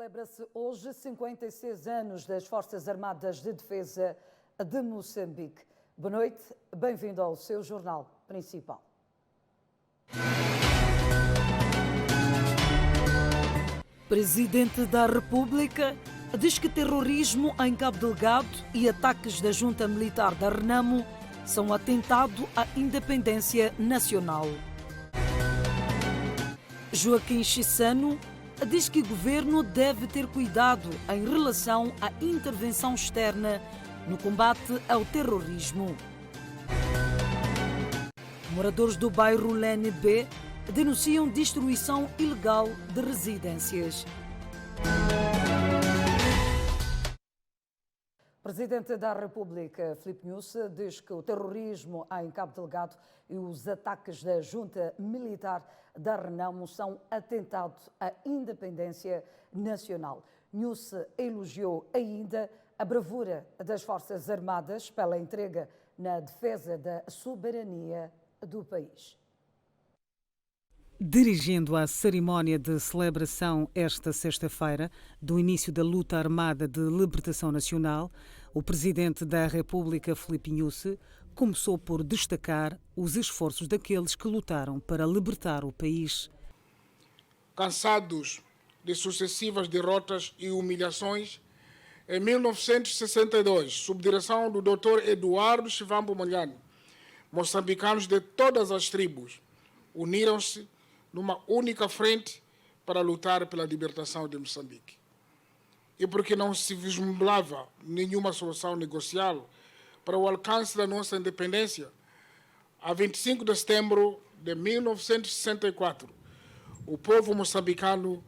Celebra-se hoje 56 anos das Forças Armadas de Defesa de Moçambique. Boa noite, bem-vindo ao seu jornal principal. Presidente da República diz que terrorismo em Cabo Delgado e ataques da junta militar da Renamo são atentado à independência nacional. Joaquim Chissano diz que o governo deve ter cuidado em relação à intervenção externa no combate ao terrorismo. Moradores do bairro Lene B denunciam destruição ilegal de residências. O Presidente da República, Filipe Nyusi, diz que o terrorismo em Cabo Delgado e os ataques da junta militar da Renamo são atentado à independência nacional. Nyusi elogiou ainda a bravura das Forças Armadas pela entrega na defesa da soberania do país. Dirigindo a cerimónia de celebração esta sexta-feira do início da luta armada de libertação nacional, o Presidente da República, Filipe Nyusi, começou por destacar os esforços daqueles que lutaram para libertar o país. Cansados de sucessivas derrotas e humilhações, em 1962, sob direção do Dr. Eduardo Chivambo Molhane, moçambicanos de todas as tribos uniram-se numa única frente para lutar pela libertação de Moçambique. E porque não se vislumbrava nenhuma solução negocial para o alcance da nossa independência, a 25 de setembro de 1964, o povo moçambicano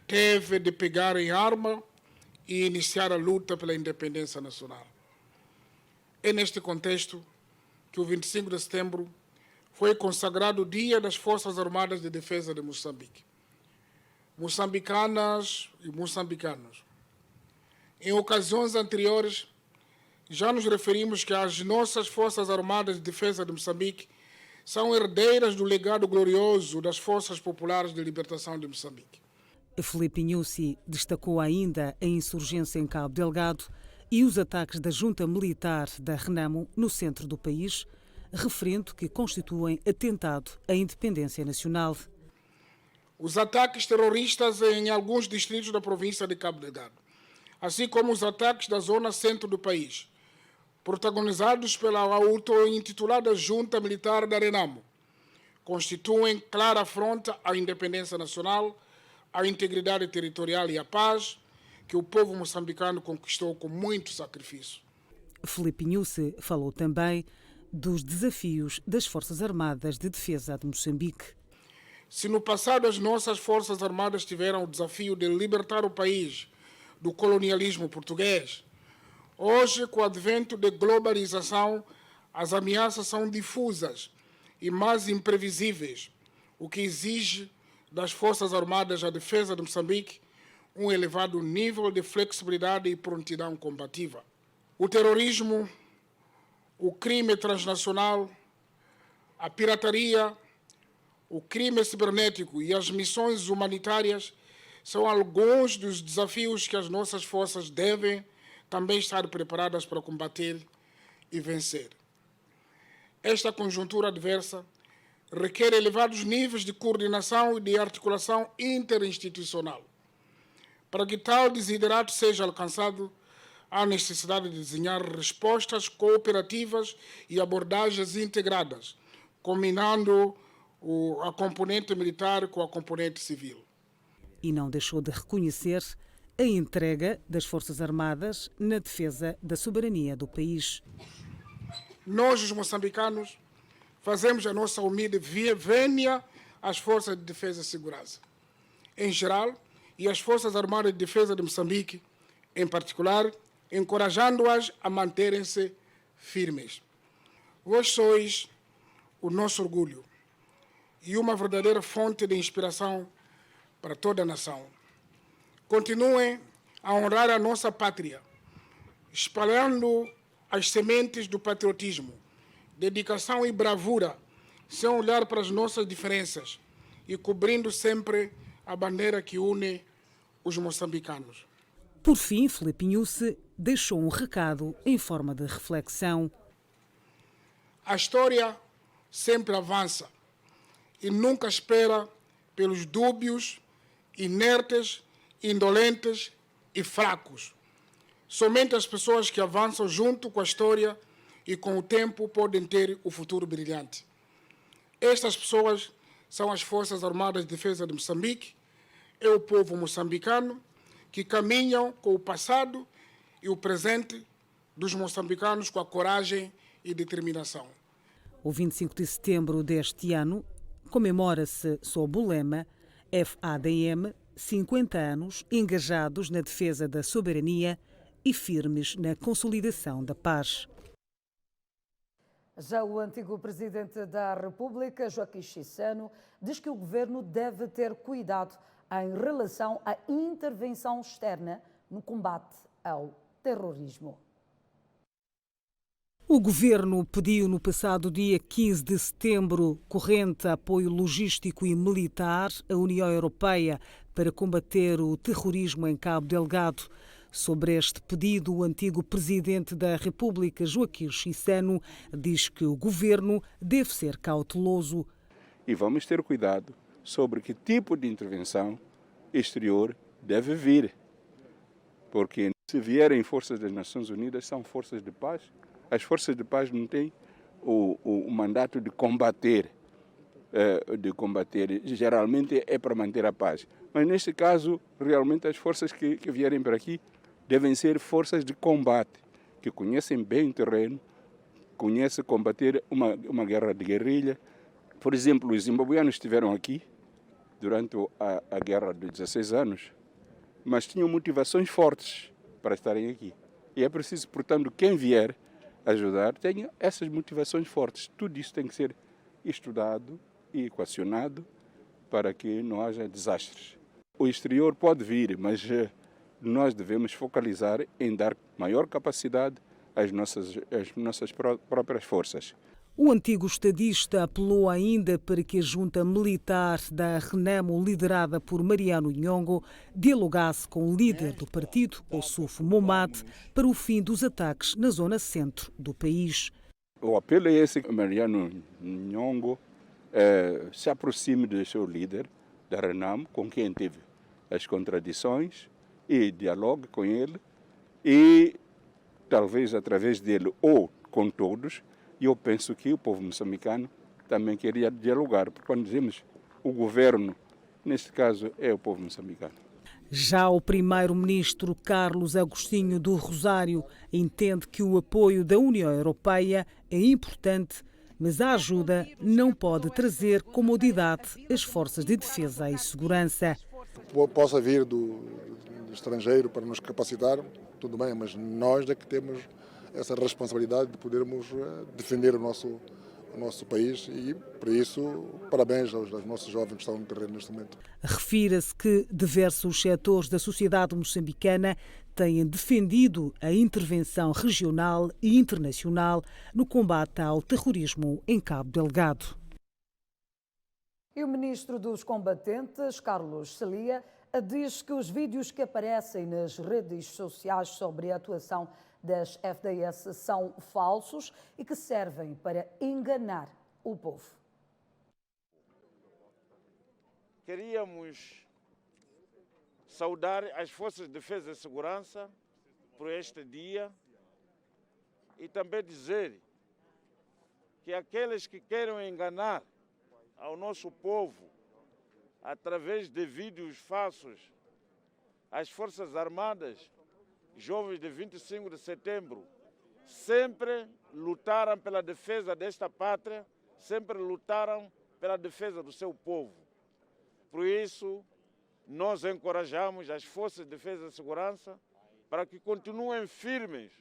teve de pegar em arma e iniciar a luta pela independência nacional. É neste contexto que o 25 de setembro foi consagrado o Dia das Forças Armadas de Defesa de Moçambique. Moçambicanas e moçambicanos, em ocasiões anteriores, já nos referimos que as nossas Forças Armadas de Defesa de Moçambique são herdeiras do legado glorioso das Forças Populares de Libertação de Moçambique. Filipe Nyusi destacou ainda a insurgência em Cabo Delgado e os ataques da junta militar da Renamo no centro do país, referendo que constituem atentado à independência nacional. Os ataques terroristas em alguns distritos da província de Cabo Delgado, assim como os ataques da zona centro do país, protagonizados pela auto-intitulada junta militar da Renamo, constituem clara afronta à independência nacional, à integridade territorial e à paz que o povo moçambicano conquistou com muito sacrifício. Filipe Nyusi falou também dos desafios das Forças Armadas de Defesa de Moçambique. Se no passado as nossas Forças Armadas tiveram o desafio de libertar o país do colonialismo português, hoje, com o advento da globalização, as ameaças são difusas e mais imprevisíveis, o que exige das Forças Armadas a defesa de Moçambique um elevado nível de flexibilidade e prontidão combativa. O terrorismo, o crime transnacional, a pirataria, o crime cibernético e as missões humanitárias são alguns dos desafios que as nossas forças devem também estar preparadas para combater e vencer. Esta conjuntura adversa requer elevados níveis de coordenação e de articulação interinstitucional. Para que tal desiderato seja alcançado, há necessidade de desenhar respostas cooperativas e abordagens integradas, combinando a componente militar com a componente civil. E não deixou de reconhecer a entrega das Forças Armadas na defesa da soberania do país. Nós, os moçambicanos, fazemos a nossa humilde vénia às Forças de Defesa e Segurança, em geral, e às Forças Armadas de Defesa de Moçambique, em particular, encorajando-as a manterem-se firmes. Vós sois o nosso orgulho e uma verdadeira fonte de inspiração para toda a nação. Continuem a honrar a nossa pátria, espalhando as sementes do patriotismo, dedicação e bravura, sem olhar para as nossas diferenças e cobrindo sempre a bandeira que une os moçambicanos. Por fim, Filipe Nyusi deixou um recado em forma de reflexão. A história sempre avança e nunca espera pelos dúbios, inertes, indolentes e fracos. Somente as pessoas que avançam junto com a história e com o tempo podem ter o futuro brilhante. Estas pessoas são as Forças Armadas de Defesa de Moçambique, é o povo moçambicano que caminham com o passado e o presente dos moçambicanos com a coragem e determinação. O 25 de setembro deste ano comemora-se sob o lema FADM 50 anos engajados na defesa da soberania e firmes na consolidação da paz. Já o antigo presidente da República, Joaquim Chissano, diz que o governo deve ter cuidado em relação à intervenção externa no combate ao terrorismo. O governo pediu no passado dia 15 de setembro corrente apoio logístico e militar à União Europeia para combater o terrorismo em Cabo Delgado. Sobre este pedido, o antigo presidente da República, Joaquim Chissano, diz que o governo deve ser cauteloso. E vamos ter cuidado sobre que tipo de intervenção exterior deve vir. Porque se vierem forças das Nações Unidas, são forças de paz. As forças de paz não têm o mandato de combater. Geralmente é para manter a paz. Mas neste caso, realmente as forças que vierem para aqui devem ser forças de combate, que conhecem bem o terreno, conhecem combater uma guerra de guerrilha. Por exemplo, os zimbabuianos estiveram aqui durante a guerra de 16 anos, mas tinham motivações fortes para estarem aqui. E é preciso, portanto, quem vier ajudar tenha essas motivações fortes. Tudo isso tem que ser estudado e equacionado para que não haja desastres. O exterior pode vir, mas nós devemos focalizar em dar maior capacidade às nossas próprias forças. O antigo estadista apelou ainda para que a junta militar da RENAMO, liderada por Mariano Nhongo, dialogasse com o líder do partido, Ossufo Momad, para o fim dos ataques na zona centro do país. O apelo é esse que Mariano Nhongo se aproxime do seu líder da RENAMO, com quem teve as contradições, e dialogue com ele e talvez através dele ou com todos. E eu penso que o povo moçambicano também queria dialogar, porque quando dizemos o governo, neste caso é o povo moçambicano. Já o primeiro-ministro Carlos Agostinho do Rosário entende que o apoio da União Europeia é importante, mas a ajuda não pode trazer comodidade às forças de defesa e segurança. Possa vir do estrangeiro para nos capacitar, tudo bem, mas nós é que temos essa responsabilidade de podermos defender o nosso país e, por isso, parabéns aos nossos jovens que estão no terreno neste momento. Refira-se que diversos setores da sociedade moçambicana têm defendido a intervenção regional e internacional no combate ao terrorismo em Cabo Delgado. E o ministro dos Combatentes, Carlos Celia, diz que os vídeos que aparecem nas redes sociais sobre a atuação das FDS são falsos e que servem para enganar o povo. Queríamos saudar as Forças de Defesa e Segurança por este dia e também dizer que aqueles que queiram enganar ao nosso povo através de vídeos falsos, as Forças Armadas, jovens de 25 de setembro, sempre lutaram pela defesa desta pátria, sempre lutaram pela defesa do seu povo. Por isso, nós encorajamos as Forças de Defesa e Segurança para que continuem firmes,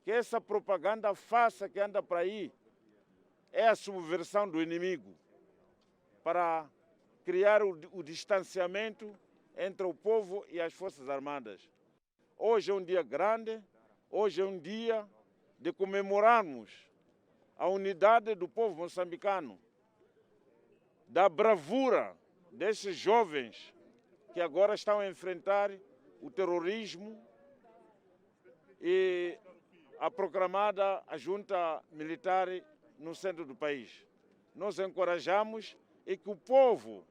que essa propaganda falsa que anda por aí é a subversão do inimigo, para criar o distanciamento entre o povo e as Forças Armadas. Hoje é um dia grande, hoje é um dia de comemorarmos a unidade do povo moçambicano, da bravura desses jovens que agora estão a enfrentar o terrorismo e a proclamada a junta militar no centro do país. Nós encorajamos e que o povo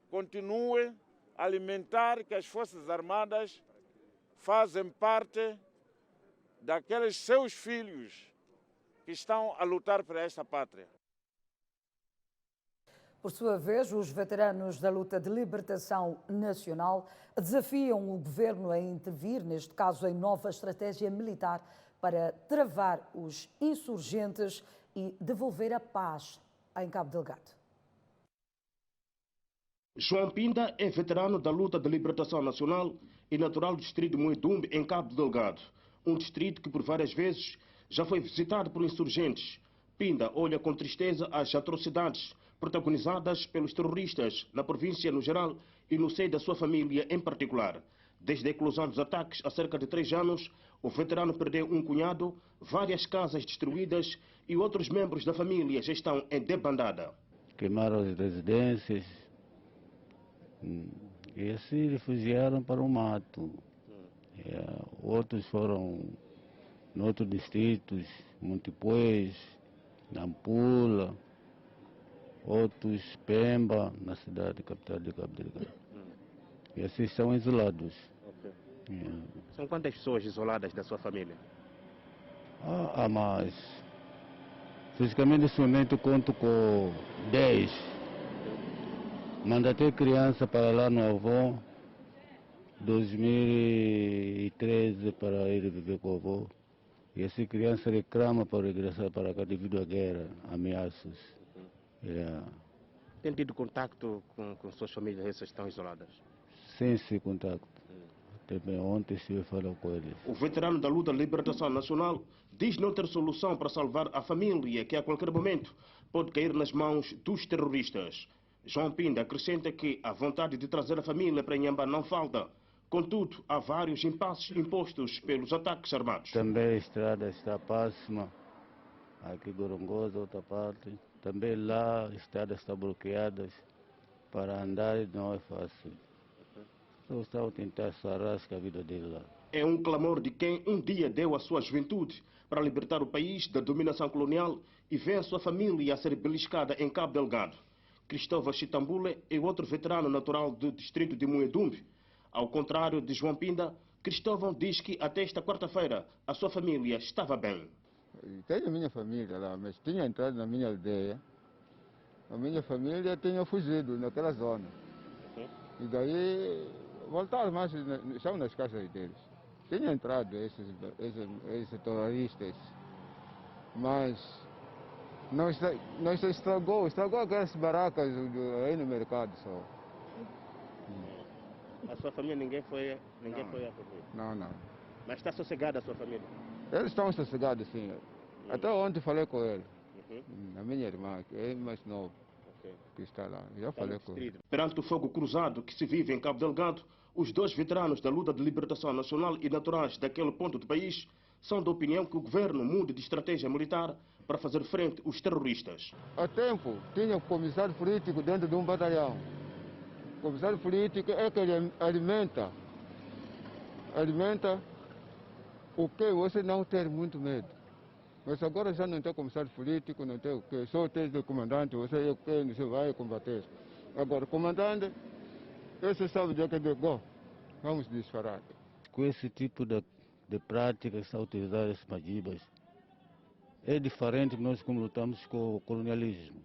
continue a alimentar que as Forças Armadas fazem parte daqueles seus filhos que estão a lutar por esta pátria. Por sua vez, os veteranos da luta de libertação nacional desafiam o governo a intervir, neste caso em nova estratégia militar, para travar os insurgentes e devolver a paz em Cabo Delgado. João Pinda é veterano da luta de libertação nacional e natural do distrito de Muedumbe, em Cabo Delgado, um distrito que por várias vezes já foi visitado por insurgentes. Pinda olha com tristeza as atrocidades protagonizadas pelos terroristas na província no geral e no seio da sua família em particular. Desde a eclosão dos ataques há cerca de 3 anos, o veterano perdeu um cunhado, várias casas destruídas e outros membros da família já estão em debandada. Queimaram as residências e assim refugiaram para o mato. Outros foram em outros distritos, Montepuez, Nampula, outros Pemba, na cidade capital de Cabo Delgado. E assim estão isolados. São quantas pessoas isoladas da sua família? Há mais. Fisicamente, nesse momento, conto com 10. Mandatei criança para lá no avô, 2013, para ir viver com o avô. E essa criança reclama para regressar para cá devido à guerra, ameaças. Tem tido contato com suas famílias, essas estão isoladas? Sem esse contato. Também ontem estive falando com eles. O veterano da luta de libertação nacional diz não ter solução para salvar a família, que a qualquer momento pode cair nas mãos dos terroristas. João Pinda acrescenta que a vontade de trazer a família para Inhambane não falta. Contudo, há vários impasses impostos pelos ataques armados. Também a estrada está péssima. Aqui Gorongosa, outra parte. Também lá a estrada está bloqueada. Para andar não é fácil. Eu estava a tentar sarar a vida dele lá. É um clamor de quem um dia deu a sua juventude para libertar o país da dominação colonial e vê a sua família a ser beliscada em Cabo Delgado. Cristóvão Chitambule é outro veterano natural do distrito de Muedumbe. Ao contrário de João Pinda, Cristóvão diz que até esta quarta-feira a sua família estava bem. Tenho a minha família lá, mas tinha entrado na minha aldeia. A minha família tinha fugido naquela zona. E daí voltaram, mas estão nas casas deles. Tinha entrado esses terroristas, mas não estragou aquelas barracas aí no mercado só. A sua família ninguém foi a proibir? Não. Mas está sossegada a sua família? Eles estão sossegados, sim. Até ontem falei com ele. A minha irmã, que é mais nova, que está lá. Já falei com ele. Perante o fogo cruzado que se vive em Cabo Delgado, os 2 veteranos da luta de libertação nacional e naturais daquele ponto do país são da opinião que o governo mude de estratégia militar para fazer frente aos terroristas. Há tempo, tinha um comissário político dentro de um batalhão. O comissário político é que ele alimenta o que você não ter muito medo. Mas agora já não tem comissário político, não tem o que, só tem o comandante, você vai combater. Agora, o comandante, você sabe de que vamos disparar. Com esse tipo de prática que são utilizadas as magibas, é diferente de nós como lutamos com o colonialismo.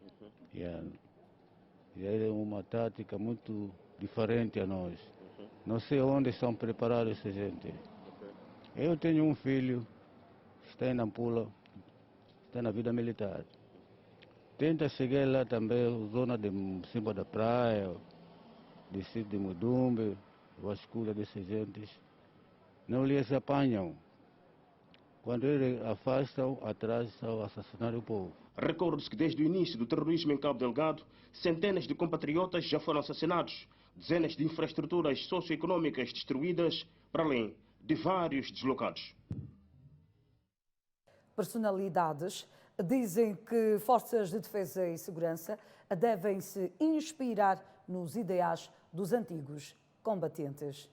É uma tática muito diferente a nós. Não sei onde estão preparados essa gente. Eu tenho um filho, está em Nampula, está na vida militar. Tenta chegar lá também, zona de cima da praia, distrito de Muedumbe, vasculha dessas gentes. Não lhes apanham. Quando eles afastam, atrás estão assassinando o povo. Recorda-se que desde o início do terrorismo em Cabo Delgado, centenas de compatriotas já foram assassinados, dezenas de infraestruturas socioeconômicas destruídas, para além de vários deslocados. Personalidades dizem que forças de defesa e segurança devem se inspirar nos ideais dos antigos combatentes.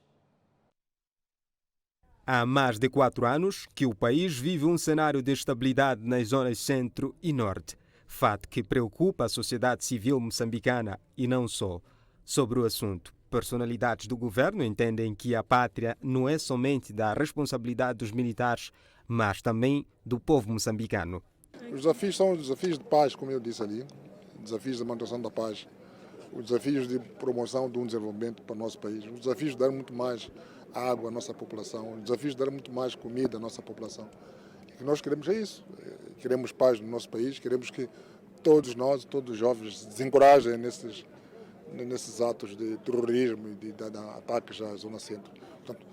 Há mais de 4 anos que o país vive um cenário de estabilidade nas zonas centro e norte, fato que preocupa a sociedade civil moçambicana e não só. Sobre o assunto, personalidades do governo entendem que a pátria não é somente da responsabilidade dos militares, mas também do povo moçambicano. Os desafios são os desafios de paz, como eu disse ali, desafios de manutenção da paz, os desafios de promoção de um desenvolvimento para o nosso país, os desafios de dar muito mais água à nossa população, os desafios de dar muito mais comida à nossa população. O que nós queremos é isso, queremos paz no nosso país, queremos que todos nós, todos os jovens se desencorajem nesses atos de terrorismo e de ataques à zona centro. Portanto,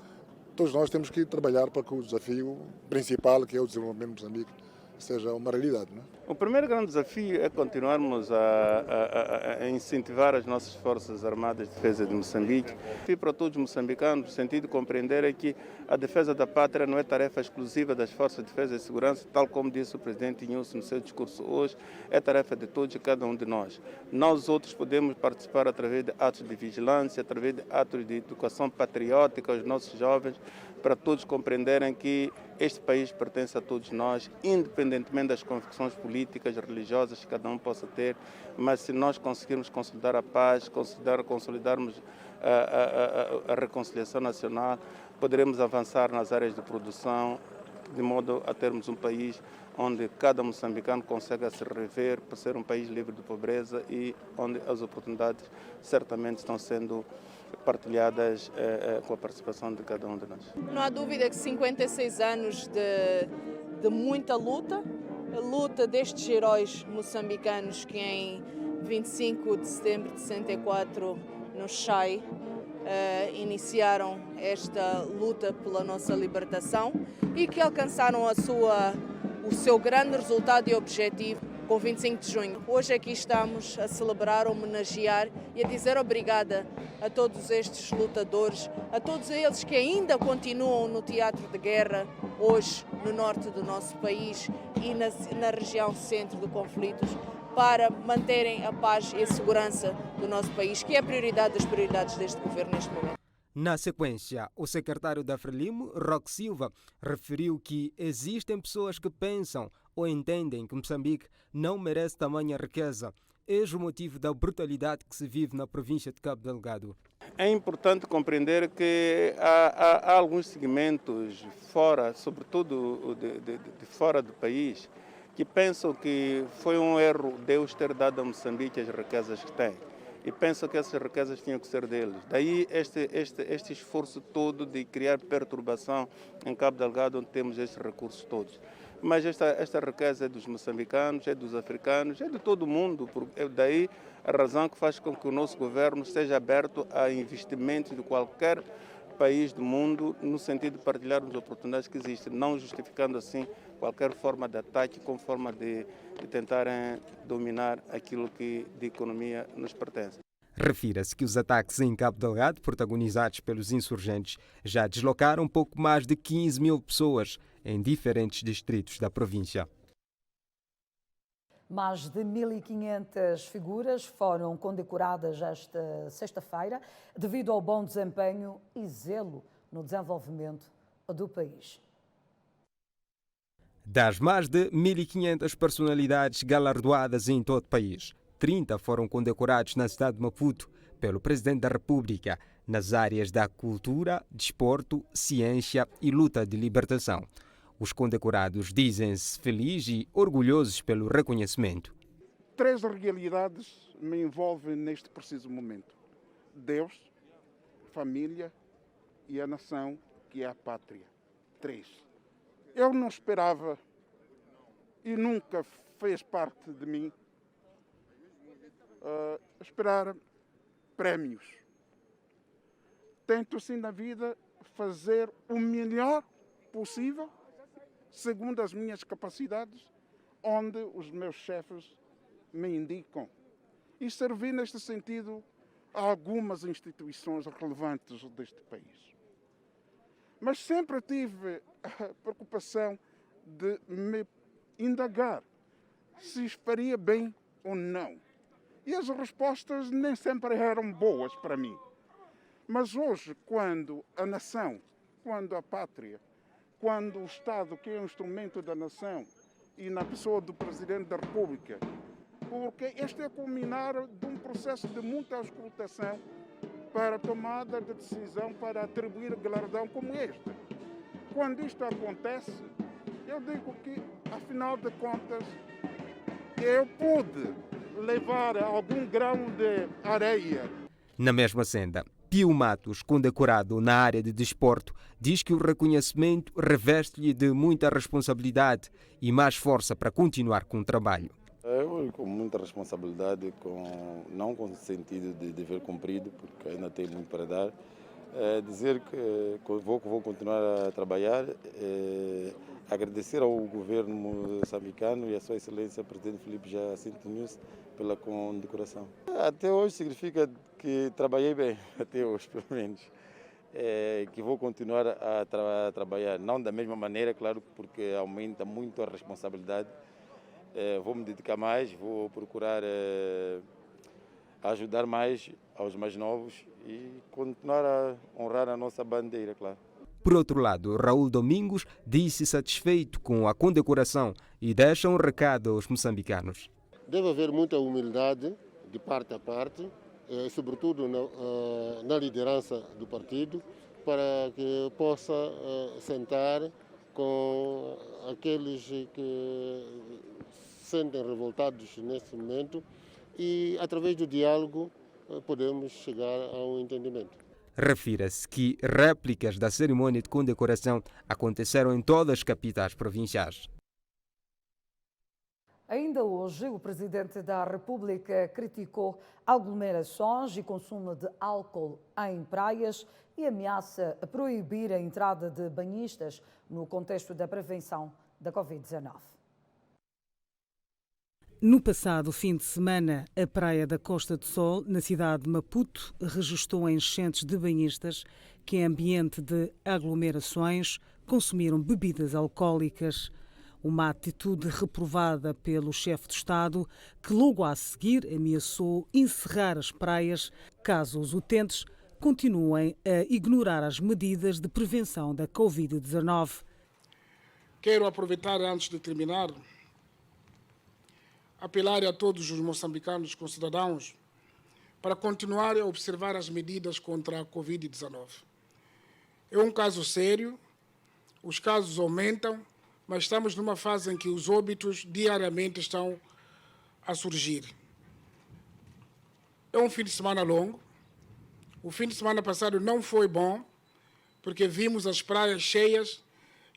todos nós temos que trabalhar para que o desafio principal, que é o desenvolvimento de Moçambique, seja uma realidade. Não é? O primeiro grande desafio é continuarmos a incentivar as nossas Forças Armadas de Defesa de Moçambique e para todos os moçambicanos, no sentido de compreender que a defesa da pátria não é tarefa exclusiva das Forças de Defesa e Segurança, tal como disse o Presidente Inhosso no seu discurso hoje, é tarefa de todos e cada um de nós. Nós outros podemos participar através de atos de vigilância, através de atos de educação patriótica aos nossos jovens, para todos compreenderem que este país pertence a todos nós, independentemente das convicções políticas, religiosas que cada um possa ter, mas se nós conseguirmos consolidar a paz, consolidarmos a reconciliação nacional, poderemos avançar nas áreas de produção, de modo a termos um país onde cada moçambicano consiga se rever para ser um país livre de pobreza e onde as oportunidades certamente estão sendo partilhadas com a participação de cada um de nós. Não há dúvida que 56 anos de muita luta, a luta destes heróis moçambicanos que em 25 de setembro de 64 no Chai iniciaram esta luta pela nossa libertação e que alcançaram o seu grande resultado e objetivo com 25 de junho. Hoje aqui estamos a celebrar, a homenagear e a dizer obrigada a todos estes lutadores, a todos eles que ainda continuam no teatro de guerra, hoje no norte do nosso país e na região centro de conflitos, para manterem a paz e a segurança do nosso país, que é a prioridade das prioridades deste governo neste momento. Na sequência, o secretário da Frelimo, Roque Silva, referiu que existem pessoas que pensam ou entendem que Moçambique não merece tamanha riqueza. Eis o motivo da brutalidade que se vive na província de Cabo Delgado. É importante compreender que há alguns segmentos fora, sobretudo de fora do país, que pensam que foi um erro Deus ter dado a Moçambique as riquezas que tem. E pensam que essas riquezas tinham que ser deles. Daí este esforço todo de criar perturbação em Cabo Delgado, onde temos estes recursos todos. Mas esta riqueza é dos moçambicanos, é dos africanos, é de todo o mundo. É daí a razão que faz com que o nosso governo esteja aberto a investimentos de qualquer país do mundo, no sentido de partilharmos as oportunidades que existem, não justificando assim qualquer forma de ataque como forma de tentarem dominar aquilo que de economia nos pertence. Refira-se que os ataques em Cabo Delgado, protagonizados pelos insurgentes, já deslocaram pouco mais de 15 mil pessoas em diferentes distritos da província. Mais de 1.500 figuras foram condecoradas esta sexta-feira devido ao bom desempenho e zelo no desenvolvimento do país. Das mais de 1.500 personalidades galardoadas em todo o país, 30 foram condecorados na cidade de Maputo pelo Presidente da República nas áreas da cultura, desporto, ciência e luta de libertação. Os condecorados dizem-se felizes e orgulhosos pelo reconhecimento. 3 realidades me envolvem neste preciso momento: Deus, família e a nação, que é a pátria. 3. Eu não esperava e nunca fez parte de mim esperar prémios. Tento, sim, na vida fazer o melhor possível, segundo as minhas capacidades, onde os meus chefes me indicam. E servi neste sentido a algumas instituições relevantes deste país. Mas sempre tive a preocupação de me indagar se faria bem ou não. E as respostas nem sempre eram boas para mim. Mas hoje, quando a nação, quando a pátria, quando o Estado, que é um instrumento da nação, e na pessoa do Presidente da República, porque este é o culminar de um processo de muita auscultação para a tomada de decisão para atribuir galardão como este. Quando isto acontece, eu digo que, afinal de contas, eu pude levar algum grão de areia. Na mesma senda, Pio Matos, condecorado na área de desporto, diz que o reconhecimento reveste-lhe de muita responsabilidade e mais força para continuar com o trabalho. Eu com muita responsabilidade, não com o sentido de dever cumprido, porque ainda tenho muito para dar. Dizer que vou continuar a trabalhar, agradecer ao governo moçambicano e à sua excelência, presidente Filipe Jacinto Nunes, pela condecoração. Até hoje significa que trabalhei bem, até hoje pelo menos. Que vou continuar a trabalhar, não da mesma maneira, claro, porque aumenta muito a responsabilidade. Vou me dedicar mais, vou procurar ajudar mais aos mais novos e continuar a honrar a nossa bandeira, claro. Por outro lado, Raul Domingos disse satisfeito com a condecoração e deixa um recado aos moçambicanos. Deve haver muita humildade de parte a parte, sobretudo na liderança do partido, para que possa sentar com aqueles que sentem revoltados nesse momento e, através do diálogo, podemos chegar a um entendimento. Refira-se que réplicas da cerimônia de condecoração aconteceram em todas as capitais provinciais. Ainda hoje, o Presidente da República criticou aglomerações e consumo de álcool em praias e ameaça proibir a entrada de banhistas no contexto da prevenção da Covid-19. No passado fim de semana, a praia da Costa do Sol, na cidade de Maputo, registrou enchentes de banhistas que, em ambiente de aglomerações, consumiram bebidas alcoólicas. Uma atitude reprovada pelo chefe de Estado, que logo a seguir ameaçou encerrar as praias caso os utentes continuem a ignorar as medidas de prevenção da Covid-19. Quero aproveitar, antes de terminar, apelar a todos os moçambicanos concidadãos para continuarem a observar as medidas contra a Covid-19. É um caso sério, os casos aumentam, mas estamos numa fase em que os óbitos diariamente estão a surgir. É um fim de semana longo. O fim de semana passado não foi bom, porque vimos as praias cheias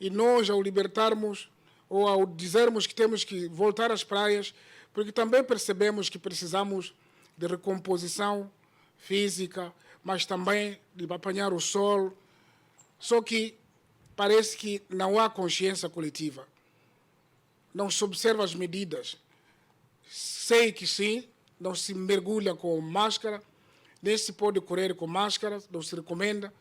e nós, ao libertarmos ou ao dizermos que temos que voltar às praias, porque também percebemos que precisamos de recomposição física, mas também de apanhar o sol. Só que parece que não há consciência coletiva. Não se observa as medidas. Sei que sim, não se mergulha com máscara, nem se pode correr com máscara, não se recomenda,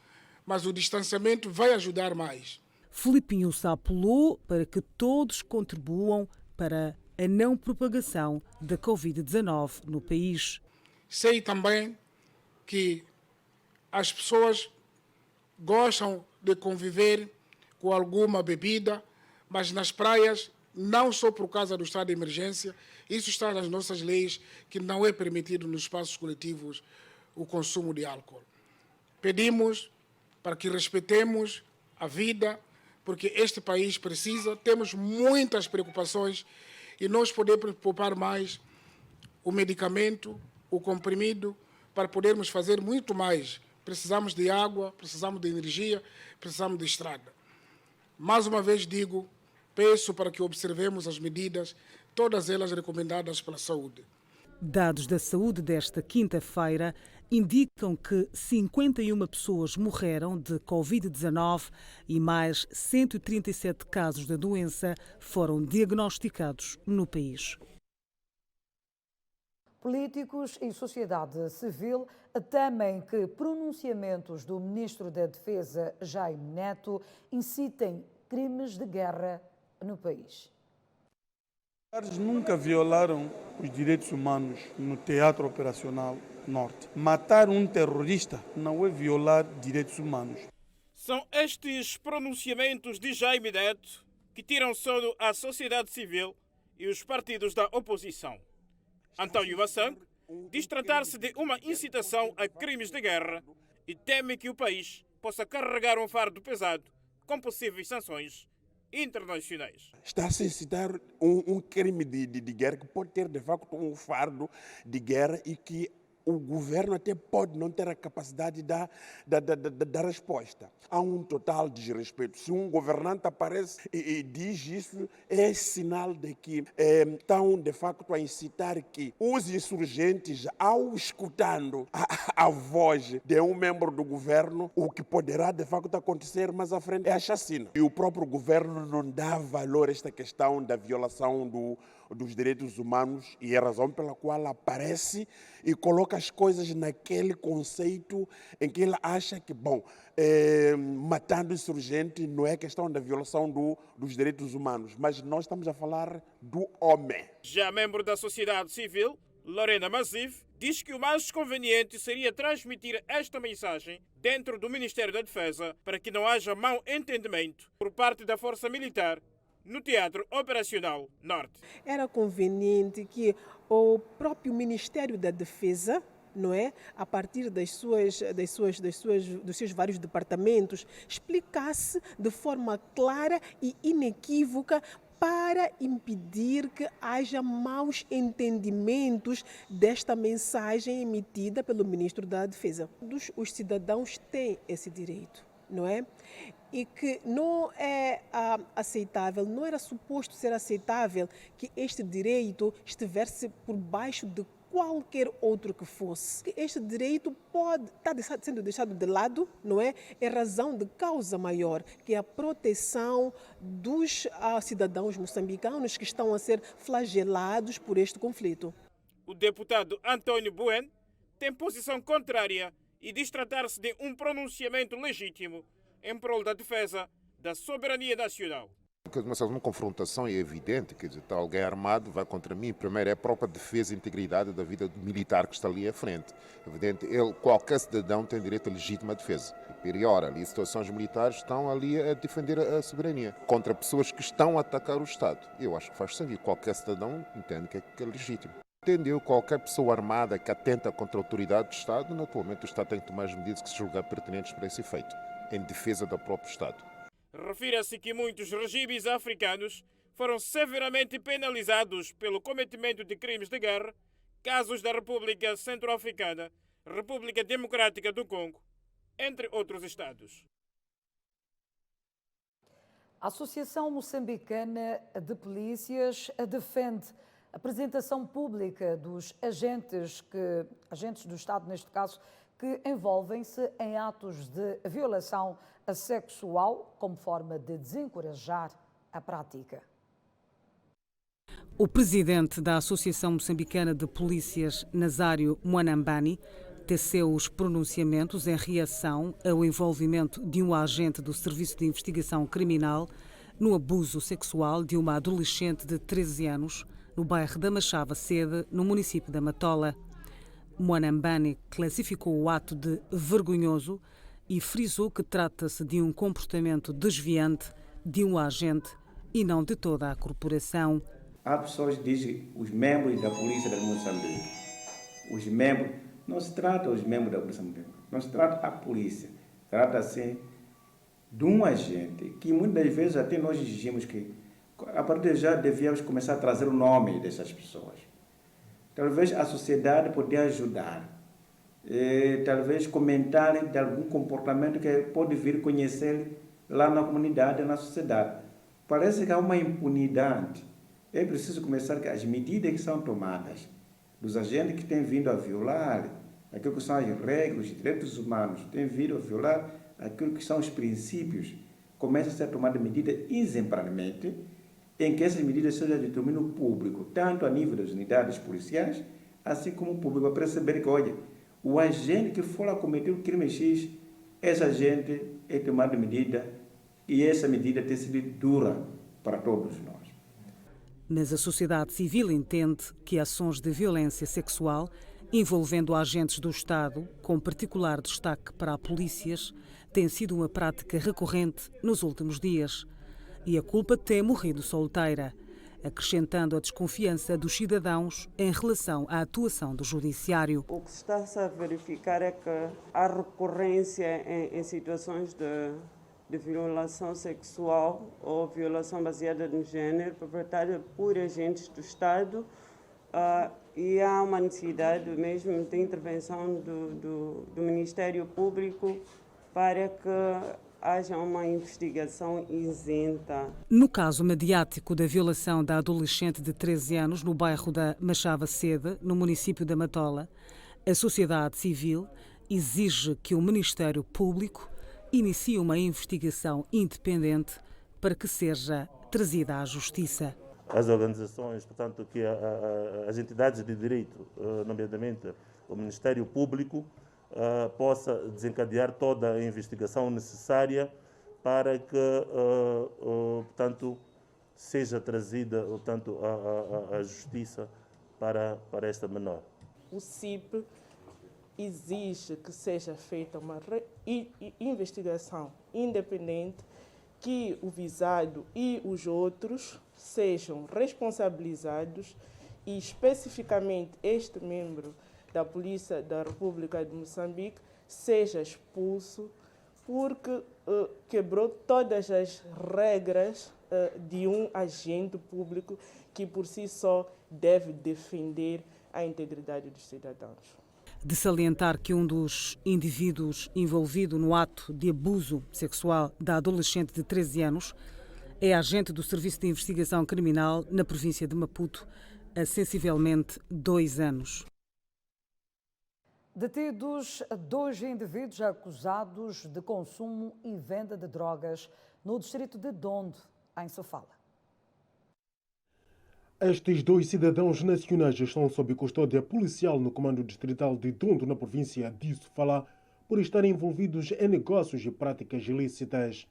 mas o distanciamento vai ajudar mais. Filipe Nunes apelou para que todos contribuam para a não propagação da Covid-19 no país. Sei também que as pessoas gostam de conviver com alguma bebida, mas nas praias, não só por causa do estado de emergência, isso está nas nossas leis, que não é permitido nos espaços coletivos o consumo de álcool. Pedimos para que respeitemos a vida, porque este país precisa, temos muitas preocupações e nós podemos poupar mais o medicamento, o comprimido, para podermos fazer muito mais. Precisamos de água, precisamos de energia, precisamos de estrada. Mais uma vez digo, peço para que observemos as medidas, todas elas recomendadas pela saúde. Dados da saúde desta quinta-feira indicam que 51 pessoas morreram de Covid-19 e mais 137 casos da doença foram diagnosticados no país. Políticos e sociedade civil temem que pronunciamentos do Ministro da Defesa, Jaime Neto, incitem crimes de guerra no país. Eles nunca violaram os direitos humanos no teatro operacional. Norte. Matar um terrorista não é violar direitos humanos. São estes pronunciamentos de Jaime Neto que tiram sono à sociedade civil e os partidos da oposição. António Maçango diz tratar-se de uma incitação a crimes de guerra e teme que o país possa carregar um fardo pesado com possíveis sanções internacionais. Está-se a incitar um crime de guerra que pode ter, de facto, um fardo de guerra e que o governo até pode não ter a capacidade da resposta. Há um total desrespeito. Se um governante aparece e diz isso, é sinal de que estão, de facto, a incitar que os insurgentes, ao escutando a voz de um membro do governo, o que poderá, de facto, acontecer mais à frente é a chacina. E o próprio governo não dá valor a esta questão da violação dos direitos humanos e é a razão pela qual aparece e coloca as coisas naquele conceito em que ele acha que, matando insurgente não é questão da violação dos direitos humanos, mas nós estamos a falar do homem. Já membro da sociedade civil, Lorena Mazif, diz que o mais conveniente seria transmitir esta mensagem dentro do Ministério da Defesa para que não haja mau entendimento por parte da Força Militar no Teatro Operacional Norte. Era conveniente que o próprio Ministério da Defesa, não é, a partir dos seus vários departamentos, explicasse de forma clara e inequívoca para impedir que haja maus entendimentos desta mensagem emitida pelo Ministro da Defesa. Os cidadãos têm esse direito, não é? E que não é aceitável, não era suposto ser aceitável que este direito estivesse por baixo de qualquer outro que fosse. Este direito pode estar sendo deixado de lado, não é? É razão de causa maior, que é a proteção dos cidadãos moçambicanos que estão a ser flagelados por este conflito. O deputado Antônio Bueno tem posição contrária e diz tratar-se de um pronunciamento legítimo em prol da defesa da soberania nacional. Uma confrontação é evidente, quer dizer, está alguém armado, vai contra mim. Primeiro é a própria defesa e integridade da vida do militar que está ali à frente. Evidente, qualquer cidadão tem direito à legítima defesa. E pior, ali situações militares estão ali a defender a soberania contra pessoas que estão a atacar o Estado. Eu acho que faz sentido. Qualquer cidadão entende que é legítimo. Entendeu? Qualquer pessoa armada que atenta contra a autoridade do Estado, naturalmente o Estado tem que tomar as medidas que se julgar pertinentes para esse efeito, em defesa do próprio Estado. Refira-se que muitos regimes africanos foram severamente penalizados pelo cometimento de crimes de guerra, casos da República Centro-Africana, República Democrática do Congo, entre outros estados. A Associação Moçambicana de Polícias defende a apresentação pública dos agentes do Estado, neste caso, que envolvem-se em atos de violação sexual como forma de desencorajar a prática. O presidente da Associação Moçambicana de Polícias, Nazário Mwanambani, teceu os pronunciamentos em reação ao envolvimento de um agente do Serviço de Investigação Criminal no abuso sexual de uma adolescente de 13 anos no bairro da Machava Sede, no município da Matola. Mwanambani classificou o ato de vergonhoso e frisou que trata-se de um comportamento desviante de um agente e não de toda a corporação. Há pessoas que dizem os membros da Polícia de Moçambique. Os membros, não se trata os membros da Polícia de Moçambique, não se trata a polícia. Trata-se de um agente que muitas vezes até nós exigimos que, a partir de já, devíamos começar a trazer o nome dessas pessoas. Talvez a sociedade poderia ajudar. Talvez comentarem de algum comportamento que pode vir conhecer lá na comunidade, na sociedade. Parece que há uma impunidade. É preciso começar que as medidas que são tomadas dos agentes que têm vindo a violar aquilo que são as regras, os direitos humanos, têm vindo a violar aquilo que são os princípios, começa a ser tomada medida exemplarmente, em que essas medidas sejam de domínio público, tanto a nível das unidades policiais, assim como o público, para perceber que, olha, o agente que for a cometer o crime X, esse agente é tomado medida e essa medida tem sido dura para todos nós. Mas a sociedade civil entende que ações de violência sexual envolvendo agentes do Estado, com particular destaque para polícias, tem sido uma prática recorrente nos últimos dias. E a culpa tem morrido solteira, acrescentando a desconfiança dos cidadãos em relação à atuação do judiciário. O que se está a verificar é que há recorrência em situações de violação sexual ou violação baseada no género perpetrada por agentes do Estado e há uma necessidade mesmo de intervenção do Ministério Público para que haja uma investigação isenta. No caso mediático da violação da adolescente de 13 anos no bairro da Machava Sede, no município da Matola, a sociedade civil exige que o Ministério Público inicie uma investigação independente para que seja trazida à justiça. As organizações, portanto, que as entidades de direito, nomeadamente o Ministério Público, possa desencadear toda a investigação necessária para que, portanto, seja trazida, portanto, a justiça para esta menor. O CIP exige que seja feita uma investigação independente, que o visado e os outros sejam responsabilizados e especificamente este membro da Polícia da República de Moçambique seja expulso porque quebrou todas as regras de um agente público que por si só deve defender a integridade dos cidadãos. De salientar que um dos indivíduos envolvido no ato de abuso sexual da adolescente de 13 anos é agente do Serviço de Investigação Criminal na província de Maputo há sensivelmente 2 anos. Detidos 2 indivíduos acusados de consumo e venda de drogas no distrito de Dondo, em Sofala. Estes 2 cidadãos nacionais estão sob custódia policial no comando distrital de Dondo, na província de Sofala, por estarem envolvidos em negócios e práticas ilícitas.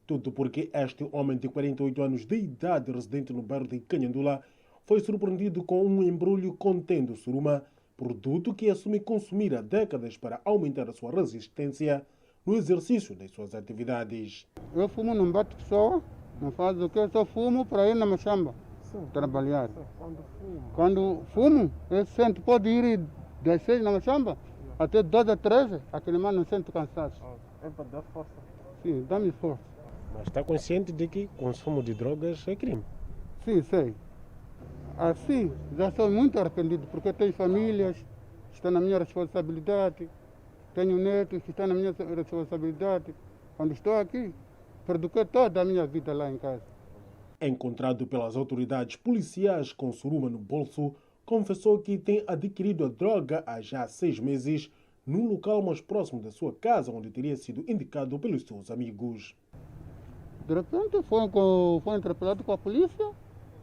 Tudo porque este homem de 48 anos de idade, residente no bairro de Canhandula, foi surpreendido com um embrulho contendo suruma, produto que assume consumir há décadas para aumentar a sua resistência no exercício das suas atividades. Eu fumo, não bato pessoa, não faço o que, eu só fumo para ir na machamba trabalhar. Quando fumo, eu sinto, pode ir das 6 na machamba até 12 a 13, aquele mano não sente cansaço. É para dar força. Sim, dá-me força. Mas está consciente de que consumo de drogas é crime? Sim, sei. Assim, já sou muito arrependido, porque tenho famílias, está na minha responsabilidade, tenho netos que estão na minha responsabilidade. Quando estou aqui, perduquei toda a minha vida lá em casa. Encontrado pelas autoridades policiais com suruma no bolso, confessou que tem adquirido a droga há já 6 meses, num local mais próximo da sua casa, onde teria sido indicado pelos seus amigos. De repente foi interpelado com a polícia,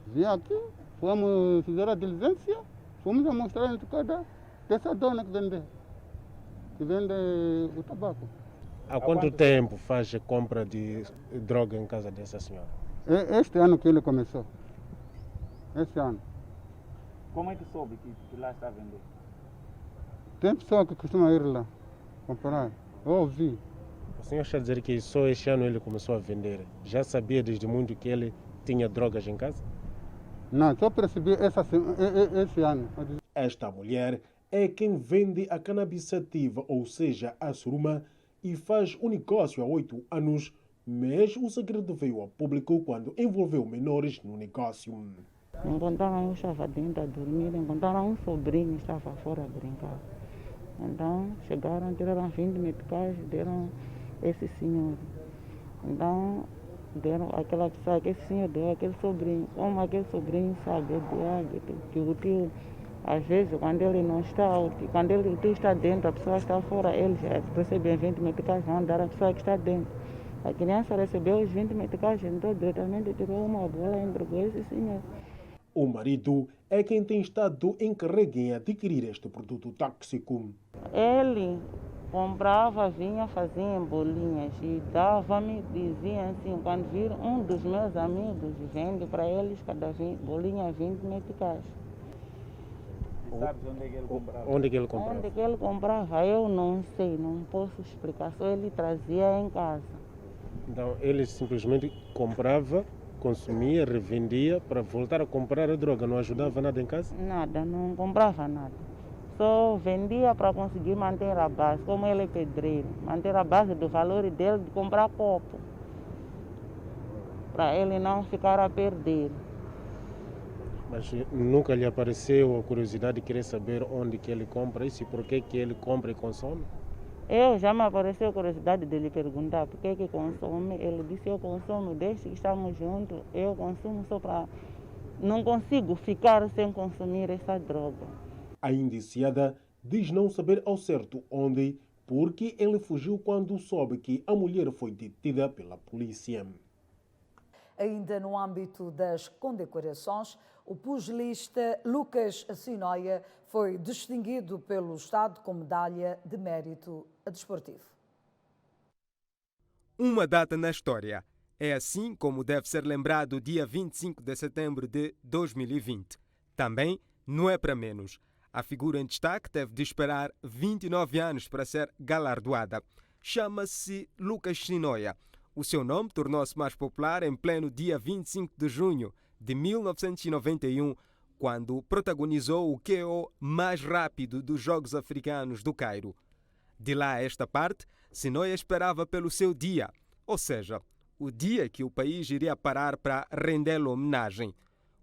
vim aqui, fomos fazer a diligência, fomos a mostrar a entrada dessa dona que vende o tabaco. Há quanto tempo faz a compra de droga em casa dessa senhora? Este ano que ele começou. Este ano. Como é que soube que lá está a vender? Tem pessoa que costuma ir lá comprar. Eu ouvi. O senhor está a dizer que só este ano ele começou a vender. Já sabia desde muito que ele tinha drogas em casa? Não, só percebi esse ano. Esta mulher é quem vende a cannabis sativa, ou seja, a suruma, e faz o negócio há 8 anos, mas o segredo veio ao público quando envolveu menores no negócio. Encontraram, eu estava dentro a dormir, encontraram um sobrinho que estava fora a brincar. Então chegaram, tiraram 20 meticais, deram esse senhor. Então deram aquela pessoa que esse senhor deu aquele sobrinho. Como aquele sobrinho sabe que o tio, às vezes, quando ele não está, quando o tio está dentro, a pessoa está fora, eles recebem 20 meticais, vão dar à pessoa que está dentro. A criança recebeu os 20 meticais, entrou diretamente, tirou uma bola e entregou esse senhor. O marido é quem tem estado encarregue em adquirir este produto tóxico. Ele comprava, vinha, fazia bolinhas e dava-me, dizia assim, quando vir um dos meus amigos, vende para eles cada bolinha 20 meticais. Sabes onde é que ele comprava? Onde é que ele comprava? Onde que ele comprava, eu não sei, não posso explicar, só ele trazia em casa. Então ele simplesmente comprava, consumia, revendia para voltar a comprar a droga, não ajudava nada em casa? Nada, não comprava nada. Só vendia para conseguir manter a base, como ele é pedreiro, manter a base do valor dele de comprar copo, para ele não ficar a perder. Mas nunca lhe apareceu a curiosidade de querer saber onde que ele compra isso e por que ele compra e consome? Já me apareceu a curiosidade de lhe perguntar por que consome. Ele disse, eu consumo desde que estamos juntos, eu consumo só para... Não consigo ficar sem consumir essa droga. A indiciada diz não saber ao certo onde, porque ele fugiu quando soube que a mulher foi detida pela polícia. Ainda no âmbito das condecorações, o pugilista Lucas Sinoia foi distinguido pelo Estado com medalha de mérito desportivo. Uma data na história. É assim como deve ser lembrado o dia 25 de setembro de 2020. Também não é para menos. A figura em destaque teve de esperar 29 anos para ser galardoada. Chama-se Lucas Sinoia. O seu nome tornou-se mais popular em pleno dia 25 de junho de 1991, quando protagonizou o KO mais rápido dos Jogos Africanos do Cairo. De lá a esta parte, Sinoia esperava pelo seu dia, ou seja, o dia que o país iria parar para render-lhe homenagem.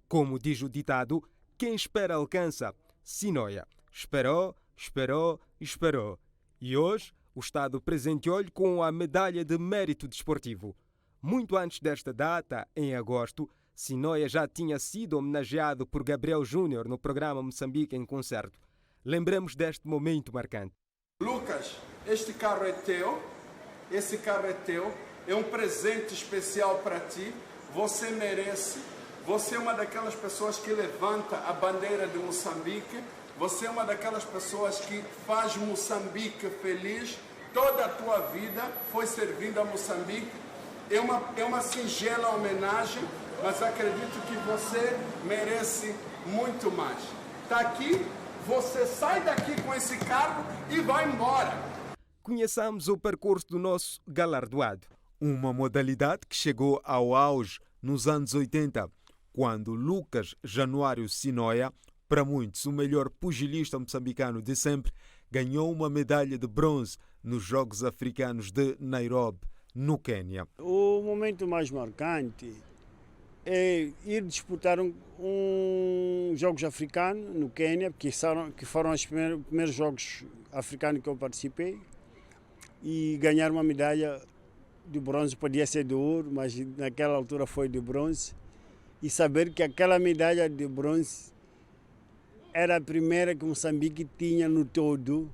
Como diz o ditado, quem espera alcança. Sinoia esperou, esperou, esperou. E hoje, o Estado presenteou-lhe com a medalha de mérito desportivo. Muito antes desta data, em agosto, Sinoia já tinha sido homenageado por Gabriel Júnior no programa Moçambique em Concerto. Lembremos deste momento marcante. Lucas, este carro é teu, esse carro é teu, é um presente especial para ti, você merece, você é uma daquelas pessoas que levanta a bandeira de Moçambique, você é uma daquelas pessoas que faz Moçambique feliz, toda a tua vida foi servindo a Moçambique, é uma singela homenagem, mas acredito que você merece muito mais. Está aqui, você sai daqui com esse carro e vai embora. Conheçamos o percurso do nosso galardoado. Uma modalidade que chegou ao auge nos anos 80, quando Lucas Januário Sinoia, para muitos o melhor pugilista moçambicano de sempre, ganhou uma medalha de bronze nos Jogos Africanos de Nairobi, no Quênia. O momento mais marcante é ir disputar Jogos Africanos no Quênia, que foram os primeiros Jogos Africanos que eu participei, e ganhar uma medalha de bronze, podia ser de ouro, mas naquela altura foi de bronze, e saber que aquela medalha de bronze era a primeira que Moçambique tinha no todo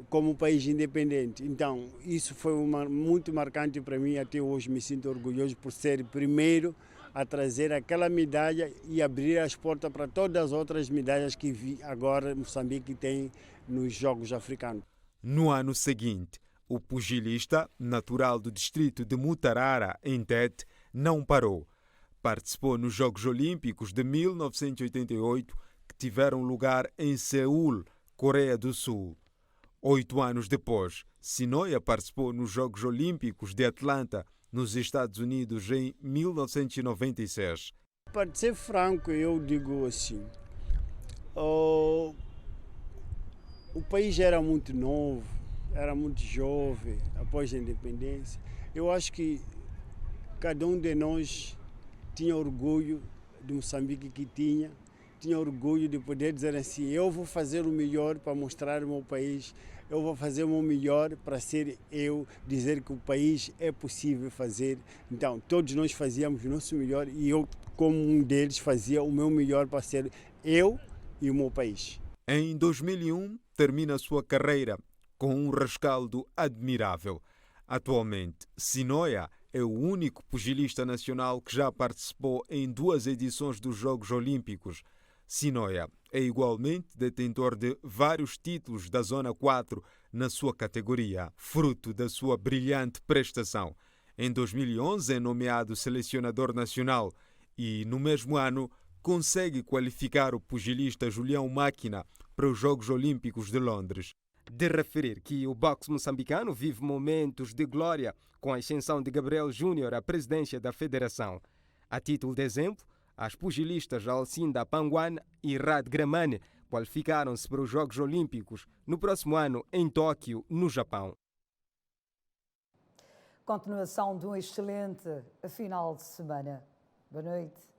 como país independente. Então, isso foi muito marcante para mim, até hoje me sinto orgulhoso por ser primeiro a trazer aquela medalha e abrir as portas para todas as outras medalhas que agora Moçambique tem nos Jogos Africanos. No ano seguinte, o pugilista, natural do distrito de Mutarara, em Tete, não parou. Participou nos Jogos Olímpicos de 1988, que tiveram lugar em Seul, Coreia do Sul. 8 anos depois, Sinoia participou nos Jogos Olímpicos de Atlanta, nos Estados Unidos, em 1996. Para ser franco, eu digo assim, o país era muito novo, era muito jovem, após a independência. Eu acho que cada um de nós tinha orgulho de Moçambique que tinha orgulho de poder dizer assim, eu vou fazer o melhor para mostrar o meu país, eu vou fazer o meu melhor para ser eu, dizer que o país é possível fazer. Então, todos nós fazíamos o nosso melhor e eu, como um deles, fazia o meu melhor para ser eu e o meu país. Em 2001, termina sua carreira com um rescaldo admirável. Atualmente, Sinoia é o único pugilista nacional que já participou em 2 edições dos Jogos Olímpicos. Sinoia é igualmente detentor de vários títulos da Zona 4 na sua categoria, fruto da sua brilhante prestação. Em 2011 é nomeado selecionador nacional e, no mesmo ano, consegue qualificar o pugilista Julião Máquina para os Jogos Olímpicos de Londres. De referir que o boxe moçambicano vive momentos de glória com a ascensão de Gabriel Júnior à presidência da federação. A título de exemplo, as pugilistas Alcinda Panguane e Rad Gramane qualificaram-se para os Jogos Olímpicos no próximo ano em Tóquio, no Japão. Continuação de um excelente final de semana. Boa noite.